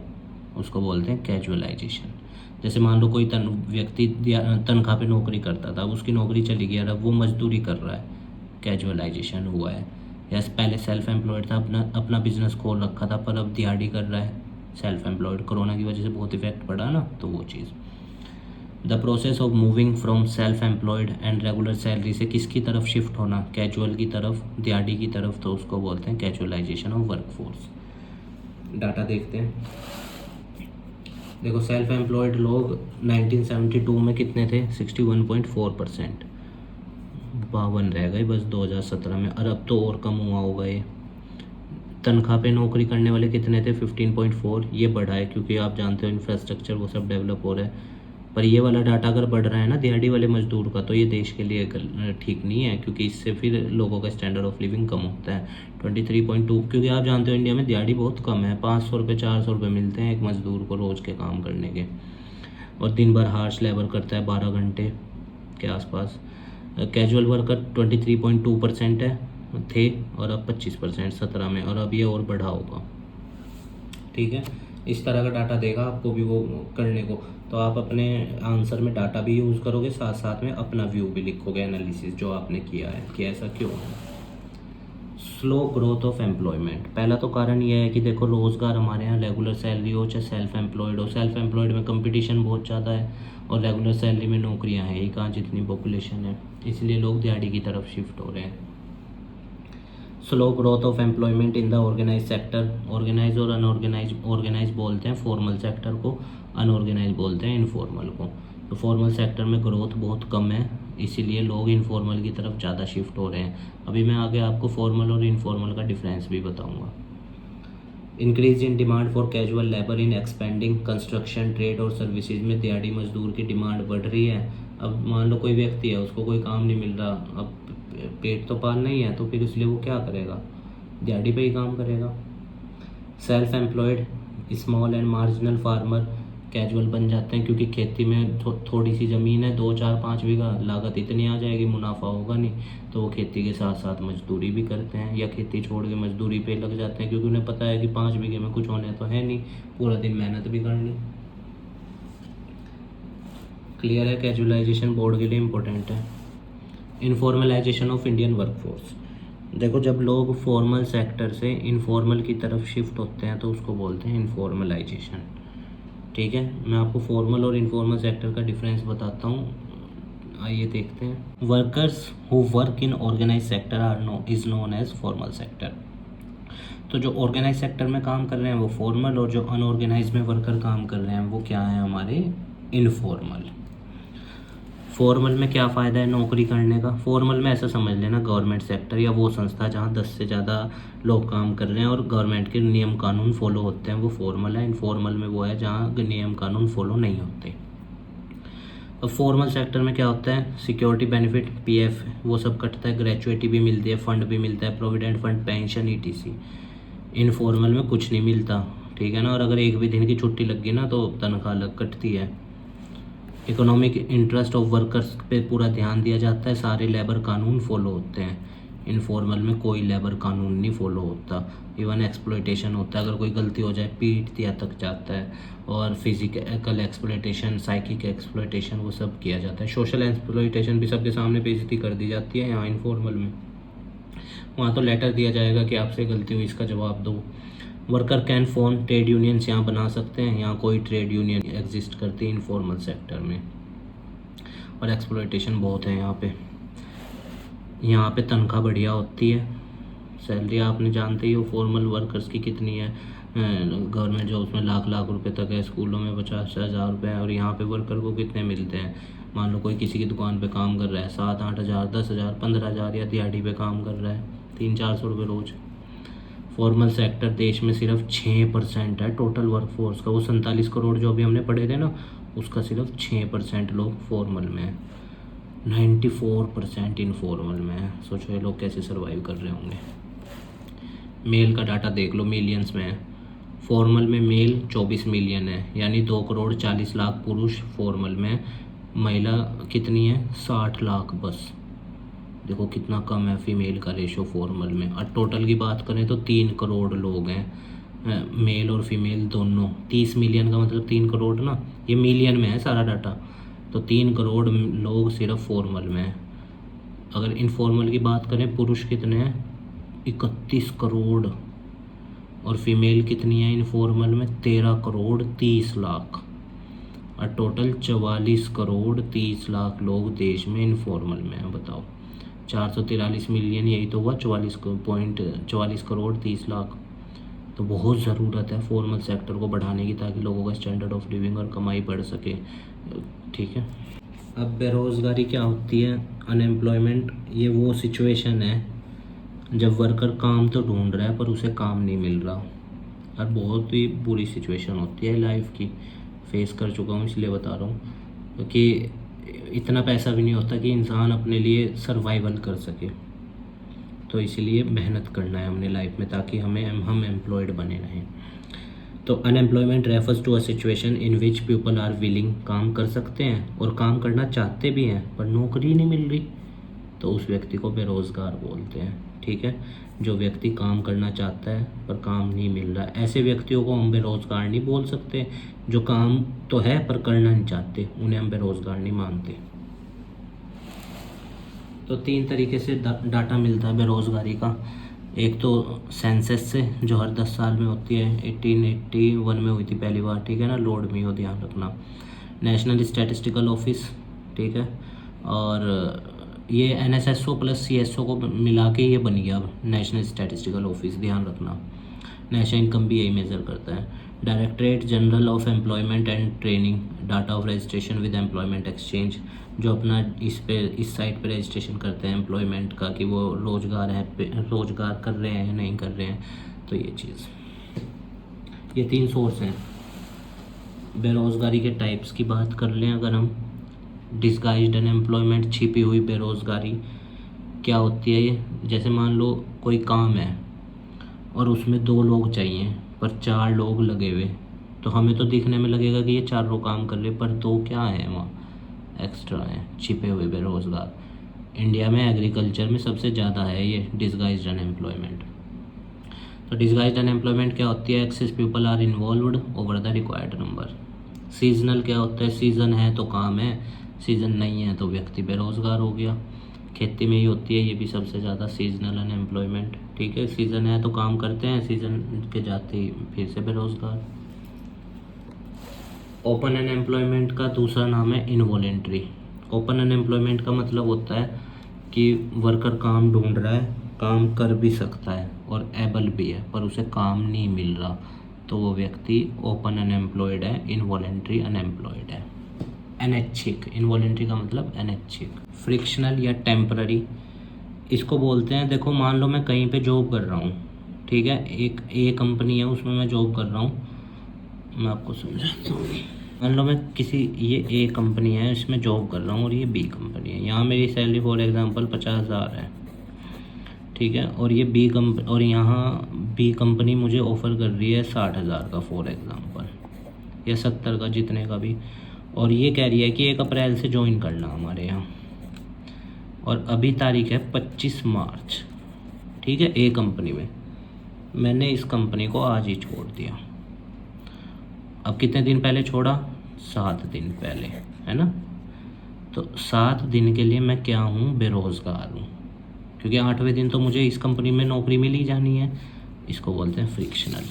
उसको बोलते हैं कैजुअलाइजेशन। जैसे मान लो कोई व्यक्ति तनख्वाह पे नौकरी करता था, अब उसकी नौकरी चली गई और अब वो मजदूरी कर रहा है, कैजुअलाइजेशन हुआ है। या पहले सेल्फ एम्प्लॉयड था, अपना बिजनेस खोल रखा था, पर अब दिहाड़ी कर रहा है, सेल्फ एम्प्लॉयड। कोरोना की वजह से बहुत इफेक्ट पड़ा ना, तो वो चीज़। The process of moving from self employed and regular salary से किसकी तरफ शिफ्ट होना, कैजुअल की तरफ, दिहाड़ी की तरफ, तो उसको बोलते हैं casualisation of work force. Data देखते हैं। देखो, सेल्फ एम्प्लॉयड लोग 1972 में कितने थे, 61.4%, 52 रह गए बस 2017 में, और अब तो और कम हुआ होगा ये। तनख्वाह पे नौकरी करने वाले कितने थे, 15.4, ये बढ़ा है क्योंकि आप जानते हो इंफ्रास्ट्रक्चर वो सब डेवलप हो रहा है। पर ये वाला डाटा अगर बढ़ रहा है ना दिहाड़ी वाले मजदूर का, तो ये देश के लिए ठीक नहीं है, क्योंकि इससे फिर लोगों का स्टैंडर्ड ऑफ लिविंग कम होता है। 23.2, क्योंकि आप जानते हो इंडिया में दिहाड़ी बहुत कम है, 500 रुपये 400 रुपये मिलते हैं एक मजदूर को रोज़ के काम करने के, और दिन भर हार्श लेबर करता है 12 घंटे के आसपास। कैजुअल वर्कर 23.2% है थे, और अब 25% 17 में, और अब ये और बढ़ा होगा। ठीक है, इस तरह का डाटा देगा आपको भी वो करने को, तो आप अपने आंसर में डाटा भी यूज़ करोगे, साथ साथ में अपना व्यू भी लिखोगे, एनालिसिस जो आपने किया है कि ऐसा क्यों है। स्लो ग्रोथ ऑफ एम्प्लॉयमेंट, पहला तो कारण यह है कि देखो, रोज़गार हमारे यहाँ रेगुलर सैलरी हो चाहे सेल्फ एम्प्लॉयड हो, सेल्फ एम्प्लॉयड में कंपटीशन बहुत ज़्यादा है और रेगुलर सैलरी में नौकरियाँ हैं ही कहाँ जितनी पॉपुलेशन है, इसलिए लोग दिहाड़ी की तरफ शिफ्ट हो रहे हैं। Slow growth of employment in the organise sector, organise और अनऑर्गेनाइज, ऑर्गेनाइज बोलते हैं फॉर्मल सेक्टर को, अनऑर्गेनाइज बोलते हैं इनफॉर्मल को। तो फॉर्मल सेक्टर में ग्रोथ बहुत कम है, इसीलिए लोग इनफॉर्मल की तरफ ज़्यादा शिफ्ट हो रहे हैं। अभी मैं आगे आपको फॉर्मल और इनफॉर्मल का डिफरेंस भी बताऊंगा। Increase in demand for casual labour in expanding construction, trade और सर्विसेज में दिहाड़ी मजदूर की डिमांड बढ़ रही है। अब मान लो कोई व्यक्ति है, उसको कोई काम नहीं मिल रहा, अब पेट तो पालना ही है, तो फिर इसलिए वो क्या करेगा, दिहाड़ी पे ही काम करेगा। Self employed small and marginal farmer casual बन जाते हैं, क्योंकि खेती में थोड़ी सी ज़मीन है, 2-4-5 बीघा, लागत इतनी आ जाएगी, मुनाफा होगा नहीं, तो वो खेती के साथ साथ मजदूरी भी करते हैं, या खेती छोड़ के मजदूरी पे लग जाते हैं, क्योंकि उन्हें पता है कि 5 बीघे में कुछ होने तो है नहीं, पूरा दिन मेहनत भी करनी। क्लियर है, कैजुअलाइजेशन बोर्ड के लिए इम्पोर्टेंट है। इनफॉर्मलाइजेशन ऑफ इंडियन वर्कफोर्स, देखो, जब लोग फॉर्मल सेक्टर से इनफॉर्मल की तरफ शिफ्ट होते हैं तो उसको बोलते हैं इनफॉर्मलाइजेशन। ठीक है, मैं आपको फॉर्मल और इनफॉर्मल सेक्टर का डिफरेंस बताता हूँ। आइए देखते हैं। Workers who work in organise sector are is known as formal sector. तो जो ऑर्गेनाइज सेक्टर में काम कर रहे हैं वो फॉर्मल, और जो अनऑर्गेनाइज में वर्कर काम कर रहे हैं वो क्या है हमारे इनफॉर्मल। फॉर्मल में क्या फ़ायदा है नौकरी करने का? फॉर्मल में ऐसा समझ लेना, गवर्नमेंट सेक्टर या वो संस्था जहाँ 10 से ज़्यादा लोग काम कर रहे हैं और गवर्नमेंट के नियम कानून फॉलो होते हैं, वो फॉर्मल है। इनफॉर्मल में वो है जहाँ नियम कानून फॉलो नहीं होते। अब फॉर्मल सेक्टर में क्या होता है? सिक्योरिटी बेनिफिट, पीएफ वो सब कटता है, ग्रेचुइटी भी मिलती है, फंड भी मिलता है, provident fund, pension, etc. Informal में कुछ नहीं मिलता, ठीक है ना। और अगर एक भी दिन की छुट्टी लग गई ना तो तनख्वाह अलग कटती है। इकोनॉमिक इंटरेस्ट ऑफ वर्कर्स पे पूरा ध्यान दिया जाता है, सारे लेबर कानून फॉलो होते हैं। इनफॉर्मल में कोई लेबर कानून नहीं फॉलो होता, इवन एक्सप्लॉयटेशन होता है, अगर कोई गलती हो जाए पीट दिया तक जाता है, और फिजिकल एक्सप्लॉयटेशन, साइकिक एक्सप्लॉयटेशन वो सब किया जाता है। सोशल एक्सप्लॉयटेशन भी सबके सामने बेइज्जती कर दी जाती है यहाँ इनफॉर्मल में। वहाँ तो लेटर दिया जाएगा कि आपसे गलती हुई, इसका जवाब दो। Worker can form trade unions यहाँ बना सकते हैं, यहाँ कोई ट्रेड यूनियन एग्जिस्ट करती है इनफॉर्मल सेक्टर में। और एक्सप्लॉयटेशन बहुत है यहाँ पे तनख्वाह बढ़िया होती है, सैलरी आपने जानते ही हो फॉर्मल वर्कर्स की कितनी है। गवर्नमेंट जॉब्स में लाख लाख रुपए तक है, स्कूलों में 50,000 रुपये है, और यहाँ पे वर्कर को कितने मिलते हैं? मान लो कोई किसी की दुकान पे काम कर रहा है, 7-8 हज़ार, 10,000, 15,000, या दिहाड़ी पे काम कर रहा है 300-400 रुपये रोज़। फॉर्मल सेक्टर देश में सिर्फ 6% है टोटल वर्कफोर्स का। वो 47 करोड़ जो अभी हमने पढ़े थे ना, उसका सिर्फ 6% लोग फॉर्मल में है, 94% इनफॉर्मल में है। सोचो ये लोग कैसे सर्वाइव कर रहे होंगे। मेल का डाटा देख लो, मिलियंस में है। फॉर्मल में मेल 24 मिलियन है, यानी 2 करोड़ 40 लाख पुरुष फॉर्मल में। महिला कितनी है? 60 लाख बस। देखो कितना कम है फीमेल का रेशो फॉर्मल में। और टोटल की बात करें तो 3 करोड़ लोग हैं, मेल और फीमेल दोनों। 30 मिलियन का मतलब 3 करोड़ ना, ये मिलियन में है सारा डाटा। तो 3 करोड़ लोग सिर्फ फॉर्मल में हैं। अगर इनफॉर्मल की बात करें, पुरुष कितने हैं? 31 करोड़। और फीमेल कितनी है इनफॉर्मल में? 13 करोड़ 30 लाख। और टोटल 44 करोड़ 30 लाख लोग देश में इनफॉर्मल में हैं। बताओ, 443 मिलियन, यही तो हुआ 44 करोड़ 30 लाख। तो बहुत ज़रूरत है फॉर्मल सेक्टर को बढ़ाने की, ताकि लोगों का स्टैंडर्ड ऑफ लिविंग और कमाई बढ़ सके, ठीक है। अब बेरोज़गारी क्या होती है? अनएम्प्लॉयमेंट ये वो सिचुएशन है जब वर्कर काम तो ढूंढ रहा है पर उसे काम नहीं मिल रहा, और बहुत ही बुरी सिचुएशन होती है लाइफ की। फेस कर चुका हूँ इसलिए बता रहा हूँ, क्योंकि इतना पैसा भी नहीं होता कि इंसान अपने लिए सर्वाइवल कर सके। तो इसीलिए मेहनत करना है हमने लाइफ में, ताकि हम एम्प्लॉयड बने रहें। तो unemployment refers to a situation in which people are willing, काम कर सकते हैं और काम करना चाहते भी हैं पर नौकरी नहीं मिल रही, तो उस व्यक्ति को बेरोज़गार बोलते हैं, ठीक है। जो व्यक्ति काम करना चाहता है पर काम नहीं मिल रहा, ऐसे व्यक्तियों को हम बेरोज़गार नहीं बोल सकते। जो काम तो है पर करना नहीं चाहते, उन्हें हम बेरोज़गार नहीं मानते। तो 3 तरीके से डाटा मिलता है बेरोज़गारी का। एक तो सेंसस से, जो हर 10 साल में होती है, 1881 में हुई थी पहली बार, ठीक है ना, लोड में हो, ध्यान रखना। नेशनल स्टैटिस्टिकल ऑफिस, ठीक है। और ये NSSO प्लस CSO को मिला के ये बन गया अब नेशनल स्टैटिस्टिकल ऑफिस, ध्यान रखना। नेशनल इनकम भी यही मेज़र करता है। Directorate general of employment and training, data of registration with employment exchange, जो अपना इस साइट पे रजिस्ट्रेशन करते हैं एम्प्लॉयमेंट का, कि वो रोज़गार कर रहे हैं नहीं कर रहे हैं। तो ये चीज़, ये 3 सोर्स हैं। बेरोज़गारी के टाइप्स की बात कर लें अगर हम, डिस्गाइज्ड अनएम्प्लॉयमेंट, छिपी हुई बेरोज़गारी क्या होती है ये? जैसे मान लो कोई काम है और उसमें 2 लोग चाहिए पर 4 लोग लगे हुए, तो हमें तो दिखने में लगेगा कि ये 4 लोग काम कर रहे, पर 2 क्या हैं वहाँ एक्स्ट्रा हैं, छिपे हुए बेरोज़गार। इंडिया में एग्रीकल्चर में सबसे ज़्यादा है ये डिस्गाइज्ड अनएम्प्लॉयमेंट। तो डिस्गाइज्ड अनएम्प्लॉयमेंट क्या होती है? Excess people are involved over the required number. Seasonal क्या होता है? सीज़न है तो काम है, सीज़न नहीं है तो व्यक्ति बेरोज़गार हो गया। खेती में ही होती है ये भी सबसे ज़्यादा सीजनल अनएम्प्लॉयमेंट, ठीक है। सीज़न है तो काम करते हैं, सीज़न के जाते ही फिर से बेरोज़गार। ओपन अनएम्प्लॉयमेंट का दूसरा नाम है इनवॉलेंट्री। ओपन अनएम्प्लॉयमेंट का मतलब होता है कि वर्कर काम ढूंढ रहा है, काम कर भी सकता है और एबल भी है, पर उसे काम नहीं मिल रहा, तो वो व्यक्ति ओपन अनएम्प्लॉयड है, इनवॉलेंट्री अनएम्प्लॉयड है। अनैच्छिक, इनवॉलेंट्री का मतलब अनैच्छिक। फ्रिक्शनल या टेम्पररी, इसको बोलते हैं, देखो मान लो मैं कहीं पे जॉब कर रहा हूँ, ठीक है, एक ए कंपनी है उसमें मैं जॉब कर रहा हूँ, मैं आपको समझाता हूँ। मान लो मैं किसी, ये ए कंपनी है इसमें जॉब कर रहा हूँ और ये बी कंपनी है, यहाँ मेरी सैलरी फॉर एग्जांपल 50,000 है, ठीक है, और ये बी कंपनी, और यहाँ बी कंपनी मुझे ऑफ़र कर रही है 60,000 का फॉर एग्जांपल, या 70 का, जितने का भी, और ये कह रही है कि 1 अप्रैल से ज्वाइन करना हमारे यहाँ, और अभी तारीख है 25 मार्च, ठीक है। ए कंपनी में मैंने इस कंपनी को आज ही छोड़ दिया। अब कितने दिन पहले छोड़ा? 7 दिन पहले, है ना। तो 7 दिन के लिए मैं क्या हूँ? बेरोज़गार हूँ, क्योंकि 8वें दिन तो मुझे इस कंपनी में नौकरी मिल ही जानी है। इसको बोलते हैं फ्रिक्शनल।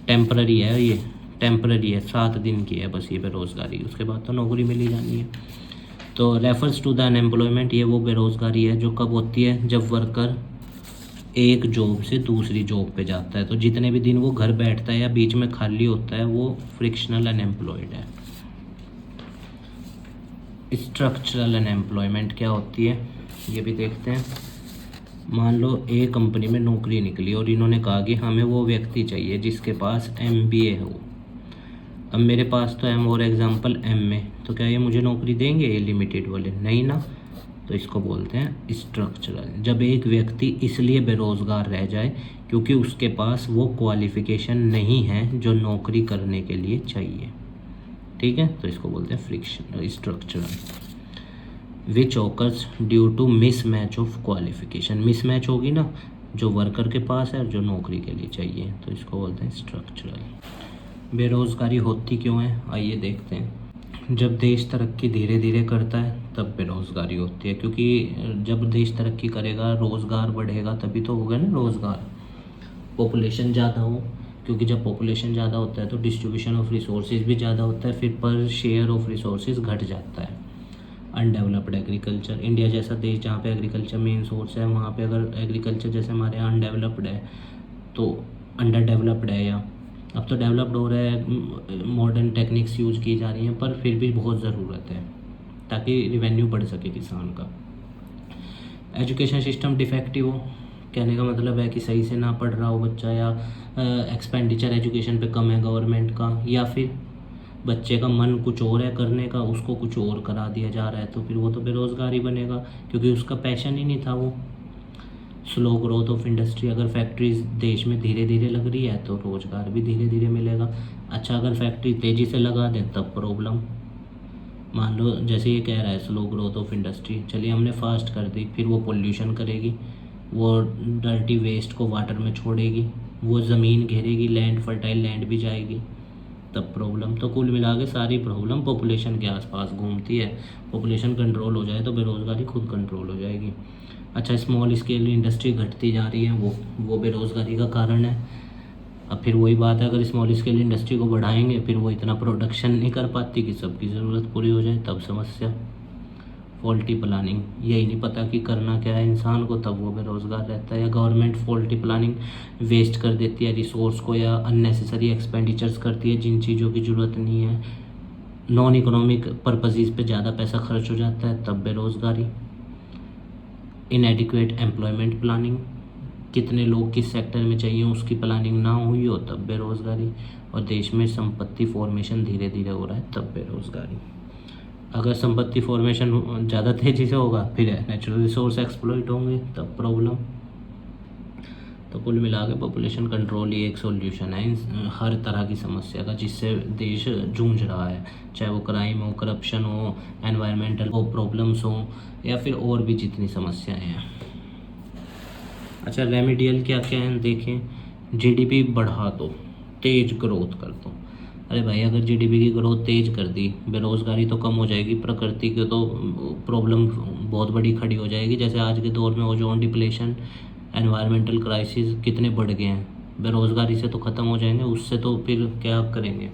टेम्पररी है ये, टेम्पररी है, 7 दिन की है बस ये बेरोज़गारी, उसके बाद तो नौकरी मिल ही जानी है। तो रेफर्स टू द अनएम्प्लॉयमेंट, ये वो बेरोज़गारी है जो कब होती है? जब वर्कर एक जॉब से दूसरी जॉब पे जाता है, तो जितने भी दिन वो घर बैठता है या बीच में खाली होता है वो फ्रिक्शनल अनएम्प्लॉयड है। स्ट्रक्चरल अनएम्प्लॉयमेंट क्या होती है ये भी देखते हैं। मान लो ए कंपनी में नौकरी निकली और इन्होंने कहा कि हमें वो व्यक्ति चाहिए जिसके पास MBA हो। अब मेरे पास तो एम और एग्जाम्पल MA, तो क्या ये मुझे नौकरी देंगे ये लिमिटेड वाले? नहीं ना। तो इसको बोलते हैं स्ट्रक्चरल। जब एक व्यक्ति इसलिए बेरोज़गार रह जाए क्योंकि उसके पास वो क्वालिफ़िकेशन नहीं है जो नौकरी करने के लिए चाहिए, ठीक है, तो इसको बोलते हैं friction structural. Which occurs due to mismatch of qualification, mismatch होगी ना, जो वर्कर के पास है और जो नौकरी के लिए चाहिए, तो इसको बोलते हैं स्ट्रक्चरल। बेरोज़गारी होती क्यों है? आइए देखते हैं। जब देश तरक्की धीरे धीरे करता है तब बेरोज़गारी होती है, क्योंकि जब देश तरक्की करेगा, रोज़गार बढ़ेगा, तभी तो होगा ना रोज़गार। पॉपुलेशन ज़्यादा हो, क्योंकि जब पॉपुलेशन ज़्यादा होता है तो डिस्ट्रीब्यूशन ऑफ रिसोर्सेज भी ज़्यादा होता है, फिर पर शेयर ऑफ रिसोर्सेज घट जाता है। अनडेवलप्ड एग्रीकल्चर, इंडिया जैसा देश जहाँ पे एग्रीकल्चर मेन सोर्स है, वहाँ पे अगर एग्रीकल्चर जैसे हमारे यहाँ अनडेवलप्ड है तो अंडर डेवलप्ड है, या अब तो डेवलप्ड हो रहा है, मॉडर्न टेक्निक्स यूज की जा रही हैं, पर फिर भी बहुत ज़रूरत है ताकि रिवेन्यू बढ़ सके किसान का। एजुकेशन सिस्टम डिफेक्टिव हो, कहने का मतलब है कि सही से ना पढ़ रहा हो बच्चा, या एक्सपेंडिचर एजुकेशन पे कम है गवर्नमेंट का, या फिर बच्चे का मन कुछ और है करने का, उसको कुछ और करा दिया जा रहा है, तो फिर वो तो बेरोज़गार ही बनेगा क्योंकि उसका पैशन ही नहीं था वो। स्लो ग्रोथ ऑफ इंडस्ट्री, अगर फैक्ट्रीज देश में धीरे धीरे लग रही है तो रोज़गार भी धीरे धीरे मिलेगा। अच्छा, अगर फैक्ट्री तेज़ी से लगा दें तब प्रॉब्लम। मान लो जैसे ये कह रहा है स्लो ग्रोथ ऑफ इंडस्ट्री, चलिए हमने फास्ट कर दी, फिर वो पोल्यूशन करेगी, वो डर्टी वेस्ट को वाटर में छोड़ेगी, वो ज़मीन घेरेगी, लैंड फर्टाइल लैंड भी जाएगी, तब प्रॉब्लम। तो कुल मिला के सारी प्रॉब्लम पॉपुलेशन के आसपास घूमती है। पॉपुलेशन कंट्रोल हो जाए तो बेरोज़गारी खुद कंट्रोल हो जाएगी। अच्छा, स्मॉल स्केल इंडस्ट्री घटती जा रही है, वो बेरोज़गारी का कारण है। अब फिर वही बात है, अगर स्मॉल स्केल इंडस्ट्री को बढ़ाएंगे फिर वो इतना प्रोडक्शन नहीं कर पाती कि सबकी ज़रूरत पूरी हो जाए, तब समस्या। फॉल्टी प्लानिंग, यही नहीं पता कि करना क्या है इंसान को, तब वो बेरोज़गार रहता है। या गवर्नमेंट फॉल्टी प्लानिंग वेस्ट कर देती है रिसोर्स को, या अननेसेसरी एक्सपेंडिचर्स करती है जिन चीज़ों की ज़रूरत नहीं है, नॉन इकोनॉमिक पर्पजेज़ पे ज़्यादा पैसा खर्च हो जाता है, तब बेरोज़गारी। इनएडिक्वेट एम्प्लॉयमेंट प्लानिंग, कितने लोग किस सेक्टर में चाहिए उसकी प्लानिंग ना हुई हो, तब बेरोज़गारी। और देश में संपत्ति फॉर्मेशन धीरे धीरे हो रहा है, तब बेरोज़गारी। अगर संपत्ति फॉर्मेशन ज़्यादा तेज़ी से होगा फिर नेचुरल रिसोर्स एक्सप्लॉइट होंगे, तब प्रॉब्लम। तो कुल मिला के पॉपुलेशन कंट्रोल ही एक सॉल्यूशन है हर तरह की समस्या का जिससे देश जूझ रहा है, चाहे वो क्राइम हो, करप्शन हो, एनवायरमेंटल हो, प्रॉब्लम्स हो, या फिर और भी जितनी समस्याएं हैं। अच्छा, रेमेडियल क्या क्या है देखें। जीडीपी बढ़ा दो, तेज ग्रोथ कर दो। अरे भाई, अगर जीडीपी की ग्रोथ तेज कर दी, बेरोज़गारी तो कम हो जाएगी, प्रकृति की तो प्रॉब्लम बहुत बड़ी खड़ी हो जाएगी। जैसे आज के दौर में ओजोन डिप्लेशन, एनवायरमेंटल क्राइसिस कितने बढ़ गए हैं, बेरोज़गारी से तो ख़त्म हो जाएंगे, उससे तो फिर क्या करेंगे।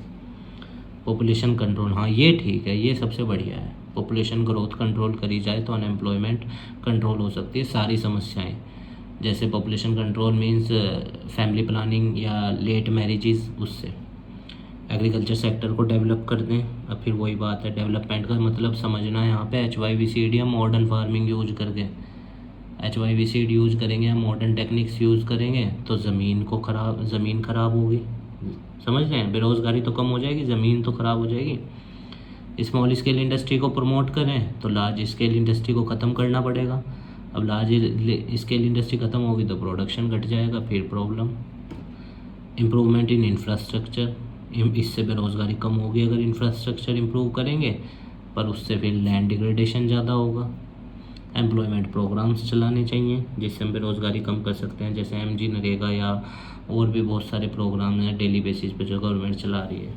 पॉपुलेशन कंट्रोल, हाँ ये ठीक है, ये सबसे बढ़िया है। पॉपुलेशन ग्रोथ कंट्रोल करी जाए तो अनएम्प्लॉयमेंट कंट्रोल हो सकती है। सारी समस्याएं जैसे population control means family planning या लेट मैरिजेस, उससे एग्रीकल्चर सेक्टर को डेवलप कर दें। अब फिर वही बात है, डेवलपमेंट का मतलब समझना है यहाँ पे HYVCD या मॉडर्न फार्मिंग यूज करके। HYVCD यूज करेंगे या मॉडर्न टेक्निक्स यूज़ करेंगे तो ज़मीन खराब होगी, समझ रहे हैं। बेरोज़गारी तो कम हो जाएगी, ज़मीन तो ख़राब हो जाएगी। स्मॉल स्केल इंडस्ट्री को प्रमोट करें तो लार्ज स्केल इंडस्ट्री को ख़त्म करना पड़ेगा। अब लार्ज स्केल इंडस्ट्री ख़त्म होगी तो प्रोडक्शन घट जाएगा, फिर प्रॉब्लम। इम्प्रूवमेंट इन इंफ्रास्ट्रक्चर, इससे बेरोज़गारी कम होगी अगर इंफ्रास्ट्रक्चर इम्प्रूव करेंगे, पर उससे फिर लैंड डिग्रेडेशन ज़्यादा होगा। एम्प्लॉयमेंट प्रोग्राम्स चलाने चाहिए जिससे हम बेरोज़गारी कम कर सकते हैं, जैसे MG नरेगा या और भी बहुत सारे प्रोग्राम हैं डेली बेसिस पे जो गवर्नमेंट चला रही है।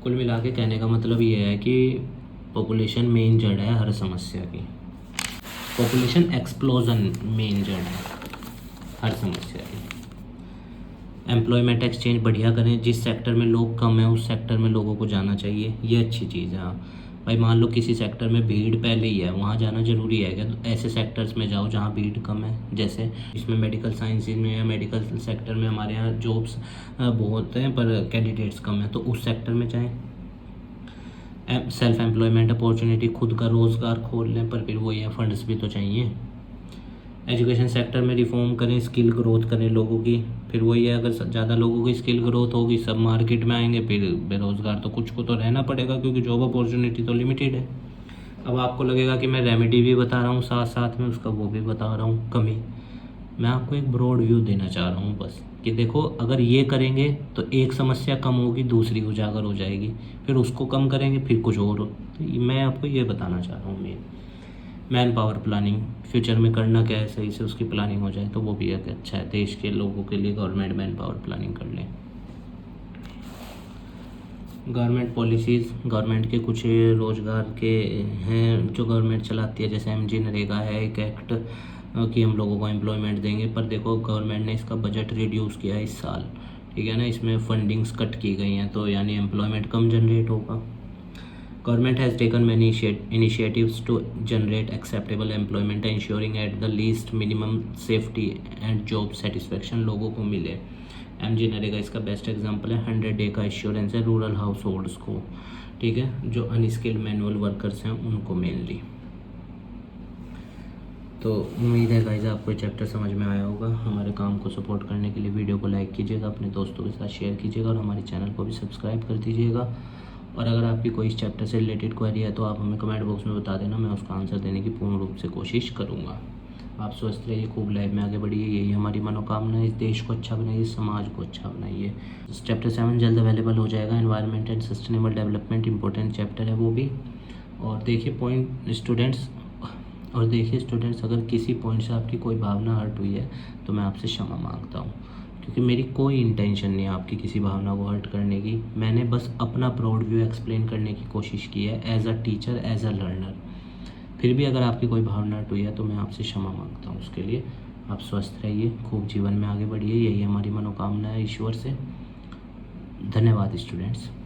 कुल मिला के कहने का मतलब ये है कि पॉपुलेशन मेन जड़ है हर समस्या की। पॉपुलेशन एक्सप्लोजन मेन जड़ है हर समस्या की। एम्प्लॉयमेंट एक्सचेंज बढ़िया करें, जिस सेक्टर में लोग कम हैं उस सेक्टर में लोगों को जाना चाहिए, ये अच्छी चीज़ है। हाँ भाई, मान लो किसी सेक्टर में भीड़ पहले ही है, वहाँ जाना ज़रूरी है क्या? तो ऐसे सेक्टर्स में जाओ जहाँ भीड़ कम है, जैसे इसमें मेडिकल साइंसेज में या मेडिकल सेक्टर में हमारे यहाँ जॉब्स बहुत हैं पर कैंडिडेट्स कम हैं, तो उस सेक्टर में जाएँ। सेल्फ एम्प्लॉयमेंट अपॉर्चुनिटी, खुद का रोज़गार खोल लें, पर फिर वही है, फंड्स भी तो चाहिए। एजुकेशन सेक्टर में रिफॉर्म करें, स्किल ग्रोथ करें लोगों की, फिर वही है, अगर ज़्यादा लोगों की स्किल ग्रोथ होगी सब मार्केट में आएंगे, फिर बेरोज़गार तो कुछ को तो रहना पड़ेगा क्योंकि जॉब अपॉर्चुनिटी तो लिमिटेड है। अब आपको लगेगा कि मैं रेमेडी भी बता रहा हूँ साथ साथ में उसका वो भी बता रहा हूँ कमी। मैं आपको एक ब्रॉड व्यू देना चाह रहा हूँ बस, कि देखो अगर ये करेंगे तो एक समस्या कम होगी, दूसरी उजागर हो जाएगी, फिर उसको कम करेंगे फिर कुछ और हो। तो मैं आपको ये बताना चाह रहा हूँ। मैन पावर प्लानिंग फ्यूचर में करना क्या है, सही से उसकी प्लानिंग हो जाए तो वो भी एक अच्छा है। देश के लोगों के लिए गवर्नमेंट मैन पावर प्लानिंग कर लें। गवर्नमेंट पॉलिसीज़, गवर्नमेंट के कुछ रोज़गार के हैं जो गवर्नमेंट चलाती है, जैसे MG नरेगा है एक एक्ट कि हम लोगों को एम्प्लॉयमेंट देंगे, पर देखो गवर्नमेंट ने इसका बजट रिड्यूस किया है इस साल, ठीक है ना, इसमें फंडिंग्स कट की गई हैं, तो यानी एम्प्लॉयमेंट कम जनरेट होगा। Government has taken many initiatives to generate acceptable employment, ensuring at the least minimum safety and job satisfaction लोगों को मिले। MG नरेगा इसका बेस्ट एग्जांपल है। 100 डे का इंश्योरेंस है रूरल हाउस होल्ड्स को, ठीक है, जो अनस्किल्ड मैनुअल वर्कर्स हैं उनको मेनली। तो उम्मीद है गाइस आपको ये चैप्टर समझ में आया होगा। हमारे काम को सपोर्ट करने के लिए वीडियो को लाइक कीजिएगा, अपने दोस्तों के साथ शेयर कीजिएगा और हमारे चैनल को भी सब्सक्राइब कर दीजिएगा। और अगर आपकी कोई इस चैप्टर से रिलेटेड क्वेरी है तो आप हमें कमेंट बॉक्स में बता देना, मैं उसका आंसर देने की पूर्ण रूप से कोशिश करूँगा। आप स्वस्थ रहिए, खूब लाइफ में आगे बढ़िए, यही हमारी मनोकामना है। इस देश को अच्छा बनाइए, समाज को अच्छा बनाइए। चैप्टर 7 जल्द अवेलेबल हो जाएगा। Environment and sustainable development important chapter है वो भी। और देखिए स्टूडेंट्स, अगर किसी पॉइंट से आपकी कोई भावना हर्ट हुई है तो मैं आपसे क्षमा मांगता हूँ, क्योंकि मेरी कोई इंटेंशन नहीं है आपकी किसी भावना को हर्ट करने की। मैंने बस अपना प्राउड व्यू एक्सप्लेन करने की कोशिश की है as a teacher, as a learner. फिर भी अगर आपकी कोई भावना हर्ट हुई है तो मैं आपसे क्षमा मांगता हूँ उसके लिए। आप स्वस्थ रहिए, खूब जीवन में आगे बढ़िए, यही हमारी मनोकामना है ईश्वर से। धन्यवाद स्टूडेंट्स।